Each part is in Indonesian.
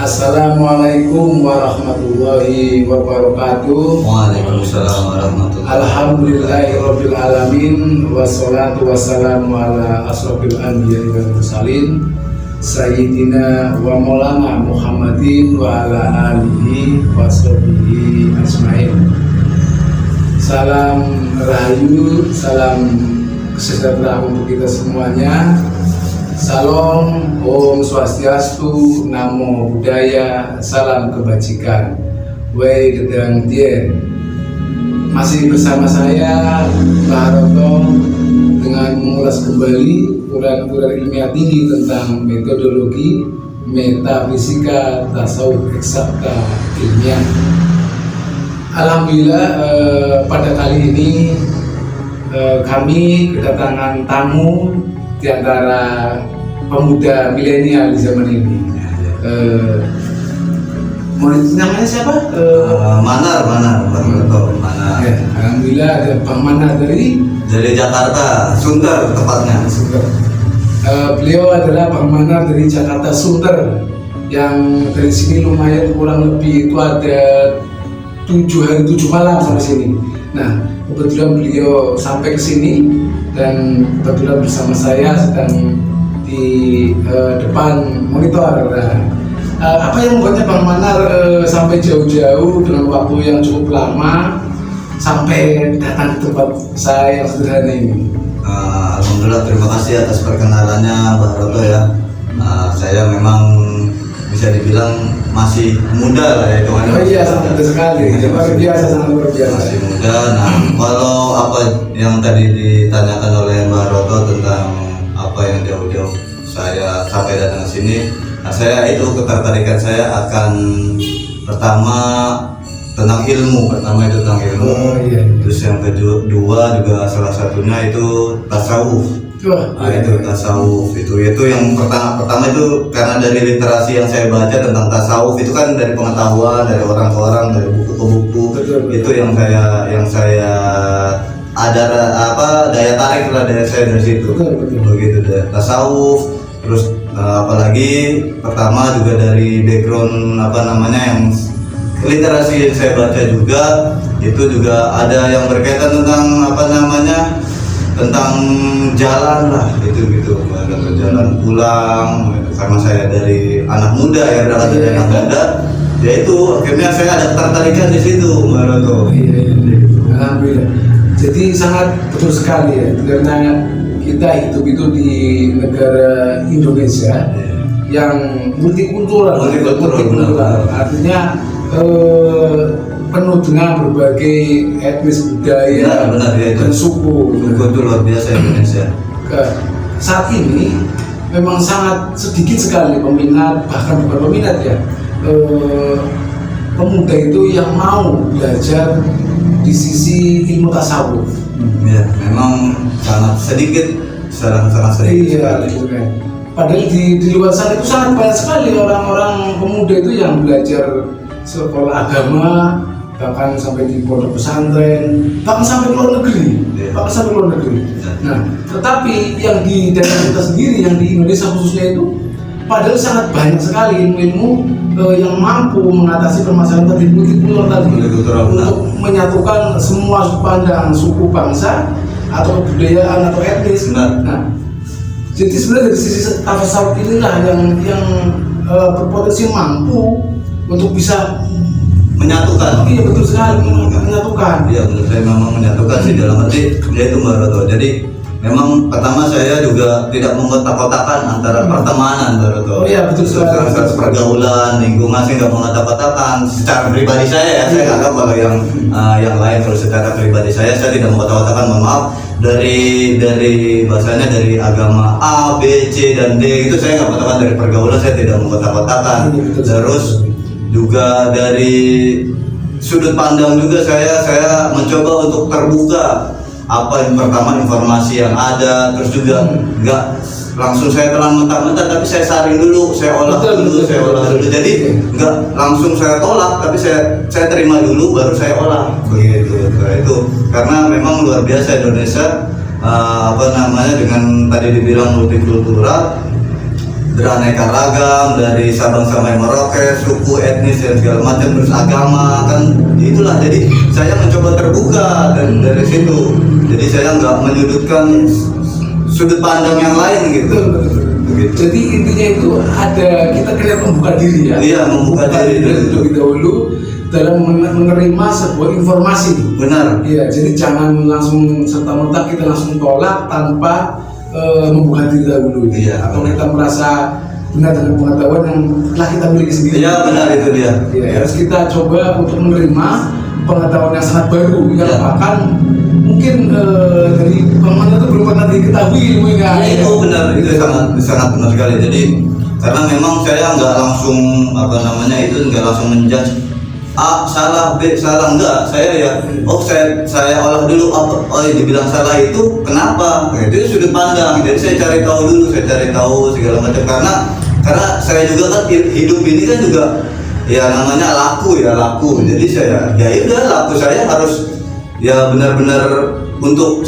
Assalamualaikum warahmatullahi wabarakatuh. Waalaikumsalam warahmatullahi wabarakatuh. Alhamdulillahirabbil alamin wassalatu wassalamu ala asrofil anbiya'i wal mursalin sayyidina wa maulana Muhammadin wa ala alihi wa sahbihi ajmain. Salam rahayu, salam sejahtera untuk kita semuanya. Salam, Om Swastiastu, Namo Buddhaya, salam kebajikan. Wei Gedang Tien. Masih bersama saya, Pak Haroto, dengan mengulas kembali uraian-uraian ilmiah tinggi tentang metodologi, metafisika, tasawuf eksakta ilmiah. Alhamdulillah, pada kali ini kami kedatangan tamu di antara pemuda milenial di zaman ini. Namanya siapa? Manar. Ya, alhamdulillah ada Bang Manar dari Jakarta, Sunter tepatnya. Sunter. Beliau adalah Bang Manar dari Jakarta Sunter, yang dari sini lumayan kurang lebih itu ada 7 hari 7 malam sampai sini. Nah, kebetulan beliau sampai ke sini dan kebetulan bersama saya sedang di depan monitor. Nah, apa yang membuatnya Bang Manar sampai jauh-jauh dengan waktu yang cukup lama sampai datang ke tempat saya yang sederhana ini? Alhamdulillah, terima kasih atas perkenalannya Mbak Roto ya. Saya memang bisa dibilang masih muda lah ya itu. Oh iya, sangat muda sekali, luar biasa, sangat luar biasa. Masih muda. Nah, kalau apa yang tadi ditanyakan oleh Mbak Roto tentang apa yang jauh-jauh saya sampai datang ke sini, nah saya itu ketertarikan saya akan pertama tentang ilmu, itu tentang ilmu. Oh, iya. Terus yang kedua juga salah satunya itu tasawuf. Nah, itu tasawuf itu yang pertama itu karena dari literasi yang saya baca tentang tasawuf itu kan dari pengetahuan dari orang ke orang, dari buku ke buku. Betul. Itu yang saya ada daya tarik lah dari saya dari situ. Betul. Begitu deh tasawuf. Terus apalagi pertama juga dari background yang literasi yang saya baca juga itu juga ada yang berkaitan tentang tentang jalan lah gitu ada jalan pulang karena saya dari anak muda ya berangkat dari anak muda ya itu akhirnya saya ada ketertarikan di situ Mbak Roto. Iya. Alhamdulillah. Jadi sangat betul sekali ya, karena kita hidup itu di negara Indonesia yang multikultural. Artinya penuh dengan berbagai etnis budaya dan suku. Itu luar biasa Indonesia. Saat ini memang sangat sedikit sekali peminat, bahkan bukan peminat ya, pemuda itu yang mau belajar di sisi ilmu tasawuf. Ya, memang sangat sedikit sekali. Gitu kan. Padahal di luar sana itu sangat banyak sekali orang-orang pemuda itu yang belajar sekolah agama, bahkan sampai di pondok pesantren, bahkan sampai luar negeri. Nah, tetapi yang di daerah kita sendiri, yang di Indonesia khususnya itu, padahal sangat banyak sekali ilmu-ilmu yang mampu mengatasi permasalahan tadi multikultural untuk menyatukan semua sudut pandang suku bangsa atau kebudayaan atau etnis. Nah, jadi sebenarnya dari sisi tasawuf inilah yang berpotensi mampu untuk bisa menyatukan. Iya betul sekali, menyatukan. Iya menurut saya memang menyatukan sih dalam arti yaitu Mbak Roto. Jadi memang pertama saya juga tidak mengotak-kotakan antara pertemanan Mbak Roto. Oh iya betul sekali. Pergaulan, lingkungan saya nggak mengotak-kotakan. Secara pribadi saya saya anggap kalau yang lain kalau secara pribadi saya tidak mengotak-kotakan. Mohon maaf dari bahasanya dari agama A, B, C dan D itu saya nggak mengotak-kotakan. Dari pergaulan saya tidak mengotak-kotakan. Terus juga dari sudut pandang juga saya mencoba untuk terbuka apa yang pertama informasi yang ada, terus juga nggak langsung saya telan mentah-mentah tapi saya saring dulu, saya olah dulu. Jadi nggak langsung saya tolak tapi saya terima dulu baru saya olah begitu. Itu karena memang luar biasa Indonesia dengan tadi dibilang multikultural beraneka ragam, dari Sabang sampai Merauke, suku, etnis dan segala macam, terus agama kan itulah. Jadi saya mencoba terbuka dan dari situ. Jadi saya nggak menyudutkan sudut pandang yang lain gitu. Begitu. Jadi intinya itu ada kita membuka diri ya. Iya, membuka diri terlebih dahulu dalam menerima sebuah informasi. Benar. Iya, jadi jangan langsung serta-merta kita langsung tolak tanpa membuka diri dahulu. Iya. Atau kita merasa benar dengan pengetahuan yang telah kita miliki sendiri. Iya, benar itu dia. Iya, harus kita coba untuk menerima pengetahuan yang sangat baru yang Iya. bahkan mungkin dari pengalaman itu belum pernah diketahui ilmunya. Itu benar, itu sangat benar sekali. Jadi karena memang saya nggak langsung nggak langsung menjudge A salah, B salah, enggak. Saya ya, saya olah dulu apa, dibilang salah itu kenapa? Itu sudut pandang. Jadi saya cari tahu segala macam karena saya juga kan hidup ini kan juga ya namanya laku. Jadi saya ya udah laku saya harus ya benar-benar untuk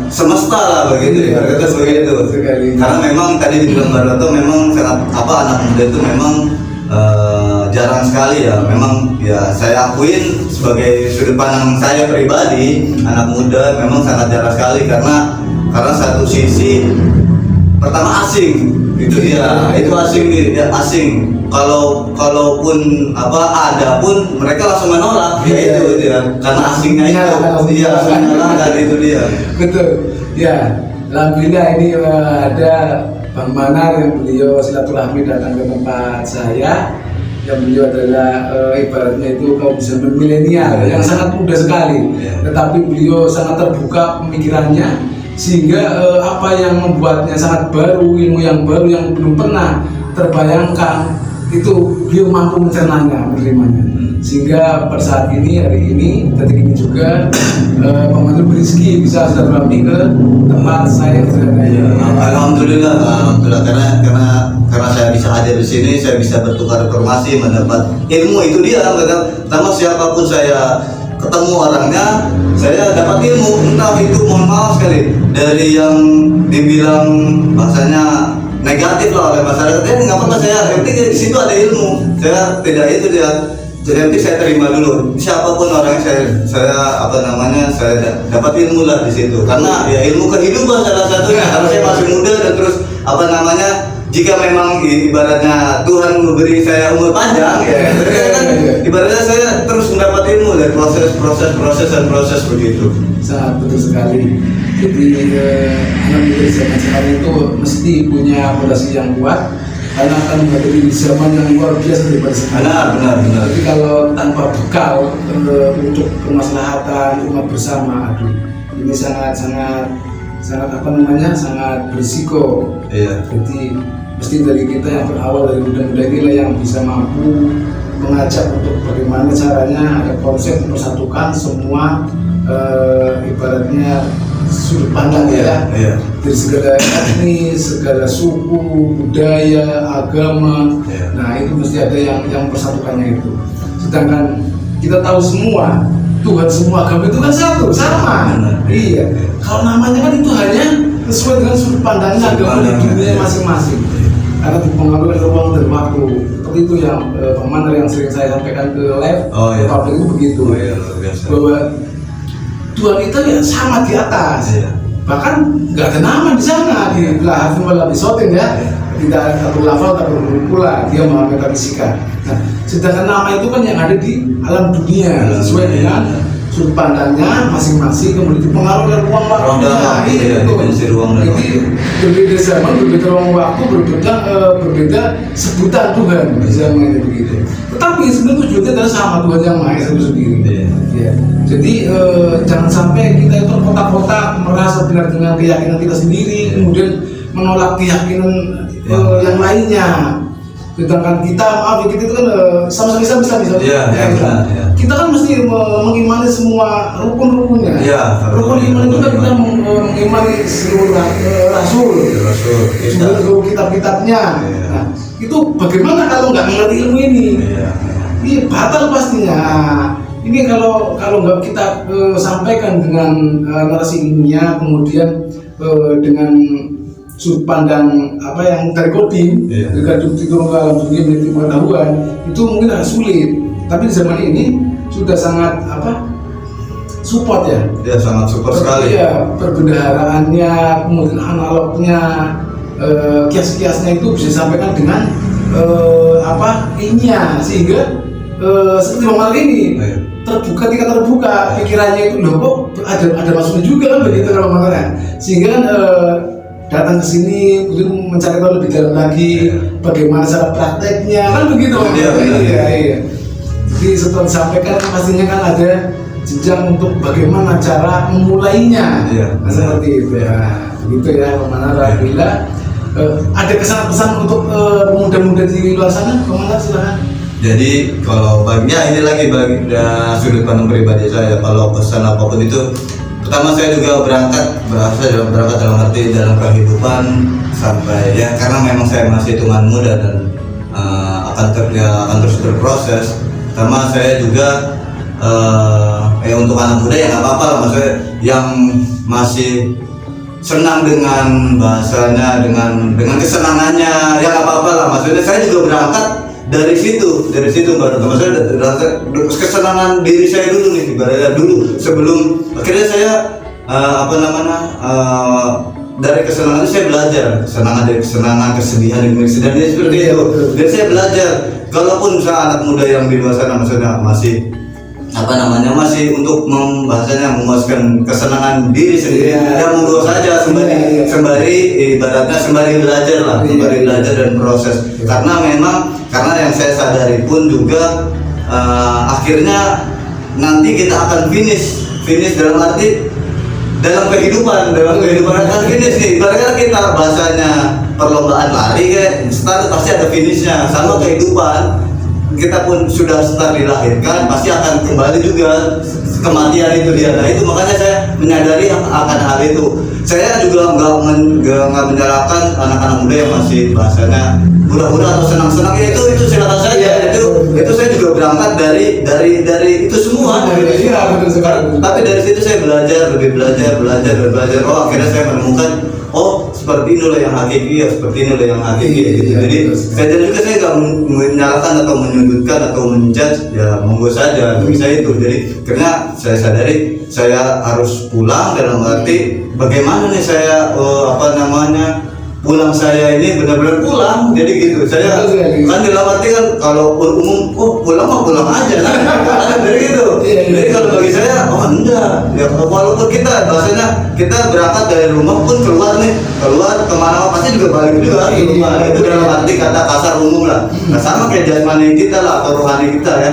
semesta lah begitu ya, kata begitu. Karena memang tadi dibilang Barato memang sangat anak muda itu memang jarang sekali ya. Memang ya saya akuin sebagai sudut pandang saya pribadi, anak muda memang sangat jarang sekali karena satu sisi pertama asing itu dia, itu asing. Kalaupun ada pun mereka langsung menolak ya itu dia karena asingnya itu itu dia. Betul ya. Alhamdulillah ini ada Bang Manar yang beliau silaturahmi datang ke tempat saya, yang beliau adalah ibaratnya itu kaum bisa milenial yang sangat muda sekali, tetapi beliau sangat terbuka pemikirannya sehingga apa yang membuatnya sangat baru, ilmu yang baru yang belum pernah terbayangkan itu beliau mampu mencernanya, menerimanya. Sehingga pada saat ini, hari ini, detik ini juga Pembantu Rizky bisa silaturahmi ke tempat saya berada. Alhamdulillah karena saya bisa hadir di sini, saya bisa bertukar informasi, mendapat ilmu. Itu dia pertama siapapun saya ketemu orangnya, saya dapat ilmu. Entah itu mohon maaf sekali dari yang dibilang bahasanya negatif lah oleh masyarakat, nggak apa-apa, saya penting di situ ada ilmu. Saya tidak itu dia. Jadi nanti saya terima dulu siapapun orangnya, saya dapat ilmu lah di situ karena ya ilmu kehidupan salah satunya karena saya masih muda dan terus jika memang ibaratnya Tuhan memberi saya umur panjang ya kan ibaratnya saya terus mendapat ilmu dari proses begitu. Sangat betul sekali. Jadi anak muda zaman sekarang itu mesti punya fondasi yang kuat karena akan menghadapi zaman yang luar biasa daripada sekarang. Benar. Tapi kalau tanpa bekal untuk kemaslahatan umat bersama, ini sangat berisiko. Iya. Jadi mesti dari kita yang berawal dari muda-muda inilah yang bisa mampu mengajak untuk bagaimana caranya ada konsep mempersatukan semua ibaratnya sudut pandang iya. Dari segala etnis, segala suku, budaya, agama. Nah itu mesti ada yang mempersatukannya itu. Sedangkan kita tahu semua Tuhan semua agama itu kan satu, sama. Iya. Kalau namanya kan itu hanya sesuai dengan sudut pandangnya agama di dunia masing-masing. Karena dipengaruhi oleh ruang dan waktu. Seperti itu yang Bang Manar yang sering saya sampaikan ke live. Publik itu begitu. Bahwa Tuhan itu ya sama di atas. Bahkan nggak ada nama di sana di Lahafim Walabisotin ya. Tidak satu lafal tak pula dia maha metafisika. Nah, sedangkan nama itu kan yang ada di alam dunia sesuai dengan sudut pandangnya masing-masing, kemudian dipengaruhi oleh ruang waktu. Jadi berbeda zaman, berbeda ruang waktu, berbeda sebutan Tuhan di zaman itu begitu. Tetapi sebenarnya tujuannya adalah sama, Tuhan yang Maha Esa itu sendiri. Ya. Jadi jangan sampai kita itu terkotak-kotak merasa benar dengan keyakinan kita sendiri, kemudian menolak keyakinan yang lainnya. Sedangkan kita itu kan sama-sama Islam. Kita kan mesti mengimani semua rukun-rukunnya. Rukun iman itu kan kita mengimani seluruh rasul, seluruh kitab-kitabnya. Nah, itu bagaimana kalau nggak mengerti ilmu ini? Ini batal pastinya. Ini kalau nggak kita sampaikan dengan narasi ilmiah, kemudian dengan sudut pandang apa yang dari coding, Iya. dari turun ke alam dunia meniti pengetahuan itu mungkin agak sulit. Tapi di zaman ini sudah sangat support ya. Dia sangat support sekali. Iya, perbendaharaannya, kemudian analognya, kias-kiasnya itu bisa disampaikan dengan ininya sehingga seperti Bang ini Iya. ketika terbuka pikirannya itu loh kok ada maksudnya juga kan begitu kalau makanya sehingga kan datang ke sini kemudian mencari tahu lebih dalam lagi bagaimana cara prakteknya kan begitu. Iya. Jadi setelah disampaikan pastinya kan ada jenjang untuk bagaimana cara memulainya. Iya. Seperti itu ya. Begitu ya Bang Alhamdulillah. Ada kesan-kesan untuk pemuda-pemuda di luar sana, Bang Manar silakan. Jadi kalau ini lagi bagi sudut pandang pribadi saya, kalau pesan apapun itu, pertama saya juga berangkat dalam arti dalam kehidupan sampai ya karena memang saya masih hitungan muda dan akan terus berproses. Pertama saya juga untuk anak muda ya nggak apa-apa lah, maksudnya yang masih senang dengan bahasanya, dengan kesenangannya ya nggak apa-apa lah, maksudnya saya juga berangkat dari situ baru maksudnya kesenangan diri saya dulu nih, ibaratnya dulu sebelum akhirnya saya dari kesenangan itu saya belajar, kesenangan, kesedihan seperti itu. Dan saya belajar, kalaupun misalnya anak muda yang di luar sana maksudnya masih masih untuk membahasanya memuaskan kesenangan diri sendiri, ya monggo saja sembari ibaratnya sembari belajar dan proses. Karena yang saya sadari pun juga akhirnya nanti kita akan finish dalam arti dalam kehidupan akan finish nih. Ibaratnya kita bahasanya perlombaan lari kayak start pasti ada finishnya, sama kehidupan. Kita pun sudah start dilahirkan pasti akan kembali juga kematian itu dia. Nah itu makanya saya menyadari akan hal itu. Saya juga nggak menyalahkan anak-anak muda yang masih bahasanya mudah-mudah atau senang-senang ya itu silakan saja. Itu saya juga berangkat dari itu semua. Tapi dari situ saya belajar. Oh akhirnya saya menemukan seperti inilah yang hakiki ya, seperti inilah yang hakiki gitu. Jadi saya juga nggak menyalahkan atau menyudutkan atau menjudge ya monggo saja bisa itu. Jadi karena saya sadari saya harus pulang dalam arti bagaimana nih saya pulang saya ini benar-benar pulang. Jadi gitu saya kan dalam arti kan kalau umum pulang aja kan dari gitu. Jadi kalau bagi saya enggak ya, walaupun kita bahasanya kita berangkat dari rumah pun keluar kemana pasti juga balik juga ke rumah. Itu dalam arti kata kasar umum lah. Nah sama kayak jasmani kita lah atau rohani kita ya.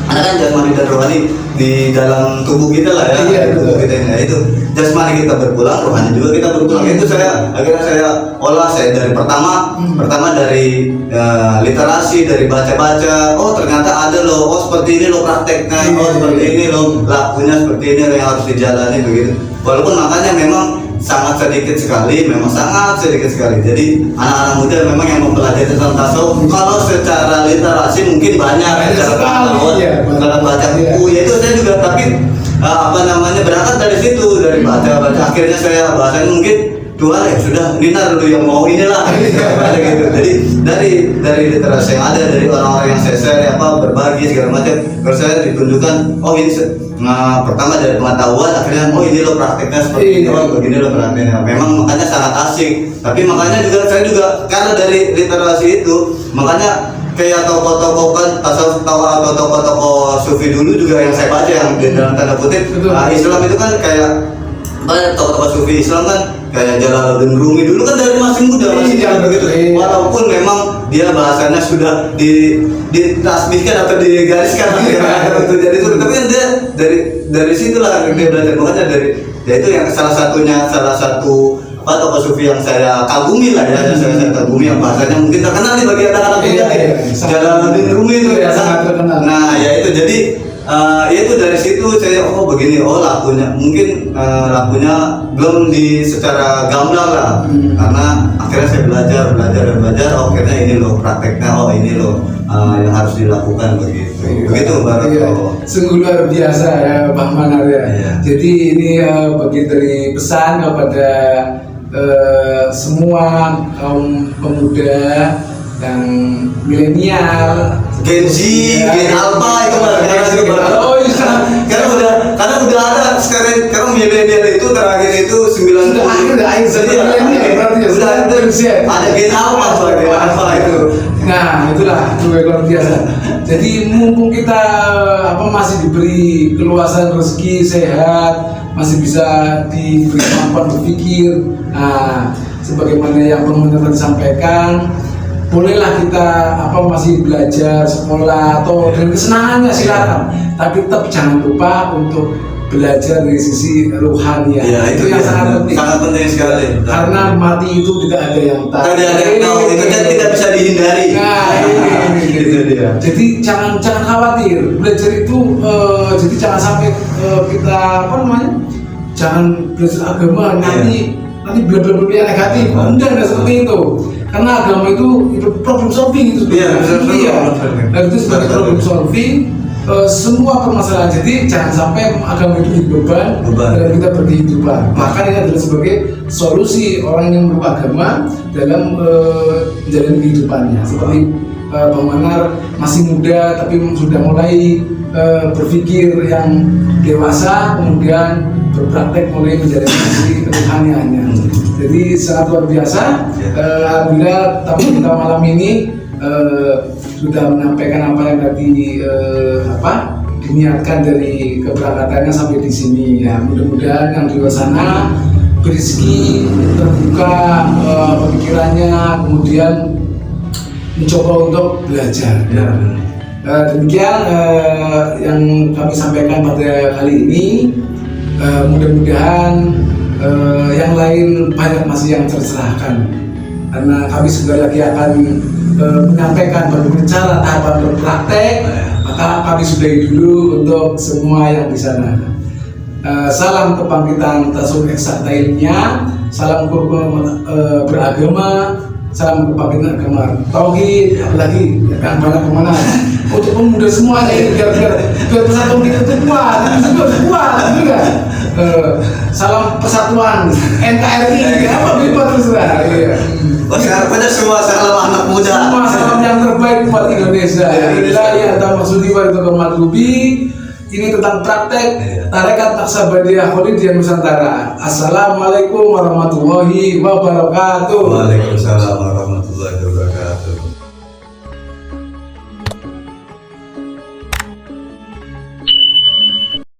Ada kan jasmani dan rohani di dalam tubuh kita lah ya. Tubuh kita ini itu jasmani kita berpulang, rohani juga kita berpulang. Itu akhirnya saya olah dari pertama dari literasi, dari baca-baca. Ternyata ada loh, seperti ini loh prakteknya, seperti ini loh lakunya, seperti ini loh yang harus dijalani begitu. Walaupun makanya memang sangat sedikit sekali. Jadi anak-anak muda memang yang mempelajari tentang tasawuf kalau secara literasi mungkin banyak, secara pengetahuan, kalau baca buku ya itu saya juga, tapi berangkat dari situ, dari baca akhirnya saya bahasanya mungkin Tuhan ya sudah Nina dulu yang mau inilah gitu. Jadi dari literasi yang ada, dari orang-orang yang saya share berbagi segala macam, terus saya ditunjukkan ini pertama dari pengetahuan, akhirnya ini loh prakteknya seperti ini, begini loh prakteknya. Memang makanya sangat asik, tapi makanya saya juga karena dari literasi itu makanya kayak tokoh-tokoh kan tasawuf atau tokoh-tokoh sufi dulu juga yang saya baca yang di dalam tanda kutip Islam itu kan kayak tokoh-tokoh sufi Islam kan kayak Jalaluddin Rumi dulu kan dari masih muda begitu. Walaupun memang dia bahasanya sudah ditasbihkan atau digariskan jadi itu, tapi kan dia dari situlah dia belajar. Makanya itu yang salah satu tokoh sufi yang saya kagumi lah ya, saya kagumi yang bahasanya mungkin terkenal nih bagi anak-anak muda Jalaluddin Rumi itu ya sangat terkenal. Nah ya itu jadi itu dari situ saya begini lakunya mungkin lakunya belum secara gamblang lah, karena akhirnya saya belajar akhirnya ini loh prakteknya, ini loh yang harus dilakukan begitu baru. Sungguh luar biasa ya Bang Manar ya. Jadi ini bagian dari pesan kepada semua kaum pemuda dan milenial, Gen Z, Gen Alpha itu malah oh iya, karena udah ada sekarang milenial itu terakhir itu 90 udah akhir milenial berarti ya, udah ada Gen Alpha itu. Nah itulah luar biasa. Jadi mumpung kita masih diberi keluasan rezeki, sehat, masih bisa diberi kemampuan berpikir. Nah, sebagaimana yang pemerintah disampaikan, bolehlah kita masih belajar sekolah atau dengan kesenangannya silakan, tapi tetap jangan lupa untuk belajar dari sisi rohani ya, itu yang sangat penting sekali, karena mati itu tidak ada yang tahu, itu kan tidak bisa dihindari. Nah ini itu dia. Jadi jangan khawatir belajar itu, jadi jangan sampai kita jangan belajar agama nanti benar-benar negatif. Enggak seperti itu. Karena agama itu problem solving itu dan itu sebagai problem solving semua permasalahan. Jadi jangan sampai agama itu jadi beban dalam kita berkehidupan. Maka ini adalah sebagai solusi orang yang beragama dalam menjalani kehidupannya. Seperti Bang Manar masih muda tapi sudah mulai berpikir yang dewasa, kemudian berpraktek mulai menjalani kerohaniannya. Jadi sangat luar biasa. Alhamdulillah tamu kita malam ini sudah menyampaikan apa yang tadi diniatkan dari keberangkatannya sampai di sini. Ya mudah-mudahan yang di luar sana berizki, terbuka pemikirannya, kemudian mencoba untuk belajar. Demikian yang kami sampaikan pada kali ini. Mudah-mudahan yang lain banyak masih yang tercerahkan, karena kami sekali lagi akan menyampaikan bagaimana cara tahapan berpraktek. Maka kami sudahi dulu untuk semua yang di sana. Salam kebangkitan Tasawuf Eksakta Ilmiah, salam kerukunan beragama, salam kebangkitan agama tauhid, apalagi kan banyak kemana untuk pemuda semuanya ini biar persatuan kita itu kuat, juga. Salam persatuan NKRI, apa bebas terserah. Pada semua salam anak muda. Semua salam yang terbaik buat Indonesia. Inilah yang maksudi itu kematlubi. Ini tentang praktek Tarekat Naksabandiyah Khalidiyah Nusantara. Assalamualaikum warahmatullahi wabarakatuh. Waalaikumsalam.